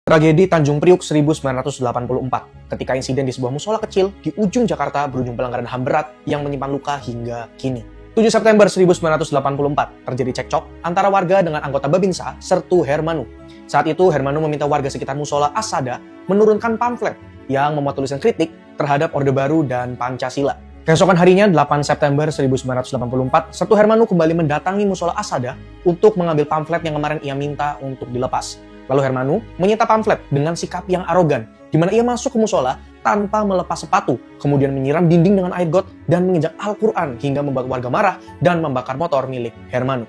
Tragedi Tanjung Priuk 1984, ketika insiden di sebuah musola kecil di ujung Jakarta berujung pelanggaran HAM berat yang menyimpan luka hingga kini. 7 September 1984, terjadi cekcok antara warga dengan anggota Babinsa, Sertu Hermanu. Saat itu, Hermanu meminta warga sekitar musola Asada menurunkan pamflet yang memuat tulisan kritik terhadap Orde Baru dan Pancasila. Keesokan harinya, 8 September 1984, Sertu Hermanu kembali mendatangi musola Asada untuk mengambil pamflet yang kemarin ia minta untuk dilepas. Lalu Hermanu menyita pamflet dengan sikap yang arogan, di mana ia masuk ke musola tanpa melepas sepatu, kemudian menyiram dinding dengan air got dan menginjak Al-Quran hingga membuat warga marah dan membakar motor milik Hermanu.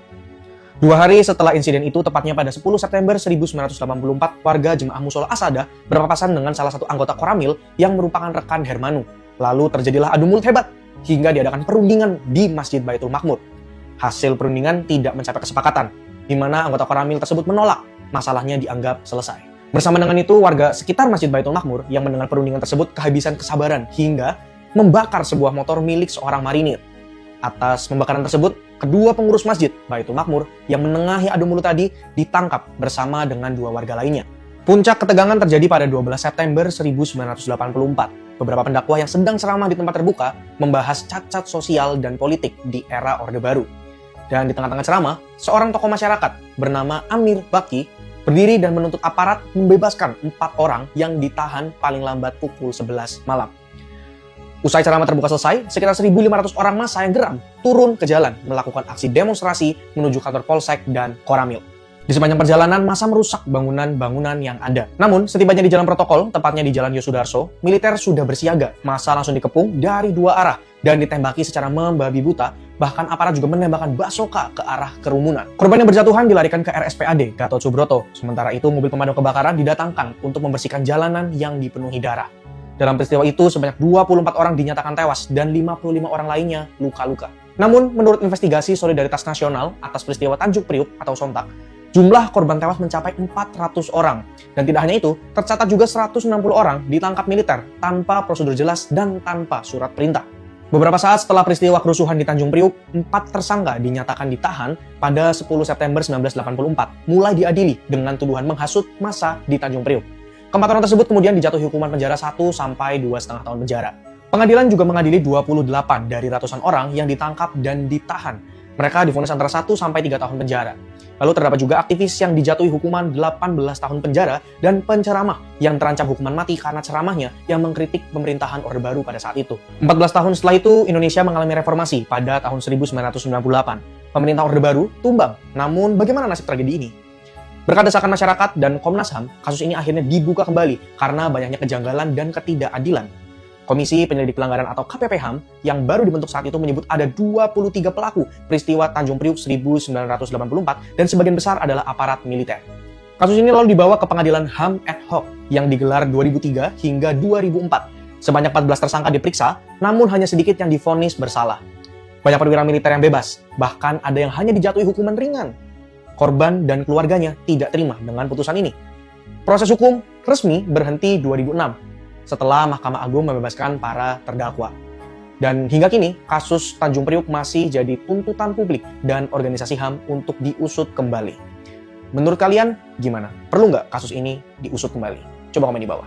2 hari setelah insiden itu, tepatnya pada 10 September 1984, warga jemaah musola Asada berpapasan dengan salah satu anggota Koramil yang merupakan rekan Hermanu. Lalu terjadilah adu mulut hebat, hingga diadakan perundingan di Masjid Baitul Makmur. Hasil perundingan tidak mencapai kesepakatan, di mana anggota Koramil tersebut menolak. Masalahnya dianggap selesai. Bersama dengan itu, warga sekitar Masjid Baitul Makmur yang mendengar perundingan tersebut kehabisan kesabaran hingga membakar sebuah motor milik seorang marinir. Atas pembakaran tersebut, kedua pengurus Masjid Baitul Makmur yang menengahi adu mulut tadi ditangkap bersama dengan 2 warga lainnya. Puncak ketegangan terjadi pada 12 September 1984. Beberapa pendakwah yang sedang ceramah di tempat terbuka membahas cacat sosial dan politik di era Orde Baru. Dan di tengah-tengah ceramah, seorang tokoh masyarakat bernama Amir Baki berdiri dan menuntut aparat membebaskan 4 orang yang ditahan paling lambat pukul 11 malam. Usai ceramah terbuka selesai, sekitar 1.500 orang massa yang geram turun ke jalan melakukan aksi demonstrasi menuju kantor Polsek dan Koramil. Di sepanjang perjalanan, massa merusak bangunan-bangunan yang ada. Namun, setibanya di jalan protokol, tepatnya di Jalan Yosudarso, militer sudah bersiaga. Massa langsung dikepung dari 2 arah dan ditembaki secara membabi buta. Bahkan aparat juga menembakkan basoka ke arah kerumunan. Korban yang berjatuhan dilarikan ke RSPAD Gatot Subroto. Sementara itu, mobil pemadam kebakaran didatangkan untuk membersihkan jalanan yang dipenuhi darah. Dalam peristiwa itu, sebanyak 24 orang dinyatakan tewas dan 55 orang lainnya luka-luka. Namun, menurut investigasi Solidaritas Nasional atas peristiwa Tanjung Priuk atau Sontak, jumlah korban tewas mencapai 400 orang. Dan tidak hanya itu, tercatat juga 160 orang ditangkap militer tanpa prosedur jelas dan tanpa surat perintah. Beberapa saat setelah peristiwa kerusuhan di Tanjung Priuk, 4 tersangka dinyatakan ditahan pada 10 September 1984, mulai diadili dengan tuduhan menghasut massa di Tanjung Priuk. Keempat orang tersebut kemudian dijatuhi hukuman penjara 1 sampai 2,5 tahun penjara. Pengadilan juga mengadili 28 dari ratusan orang yang ditangkap dan ditahan. Mereka divonis antara 1 sampai 3 tahun penjara. Lalu terdapat juga aktivis yang dijatuhi hukuman 18 tahun penjara dan penceramah yang terancam hukuman mati karena ceramahnya yang mengkritik pemerintahan Orde Baru pada saat itu. 14 tahun setelah itu, Indonesia mengalami reformasi pada tahun 1998. Pemerintah Orde Baru tumbang. Namun bagaimana nasib tragedi ini? Berkat desakan masyarakat dan Komnas HAM, kasus ini akhirnya dibuka kembali karena banyaknya kejanggalan dan ketidakadilan. Komisi Penyelidik Pelanggaran atau KPP HAM yang baru dibentuk saat itu menyebut ada 23 pelaku peristiwa Tanjung Priuk 1984 dan sebagian besar adalah aparat militer. Kasus ini lalu dibawa ke pengadilan HAM ad hoc yang digelar 2003 hingga 2004. Sebanyak 14 tersangka diperiksa, namun hanya sedikit yang divonis bersalah. Banyak perwira militer yang bebas, bahkan ada yang hanya dijatuhi hukuman ringan. Korban dan keluarganya tidak terima dengan putusan ini. Proses hukum resmi berhenti 2006. Setelah Mahkamah Agung membebaskan para terdakwa. Dan hingga kini, kasus Tanjung Priuk masih jadi tuntutan publik dan organisasi HAM untuk diusut kembali. Menurut kalian, gimana? Perlu nggak kasus ini diusut kembali? Coba komen di bawah.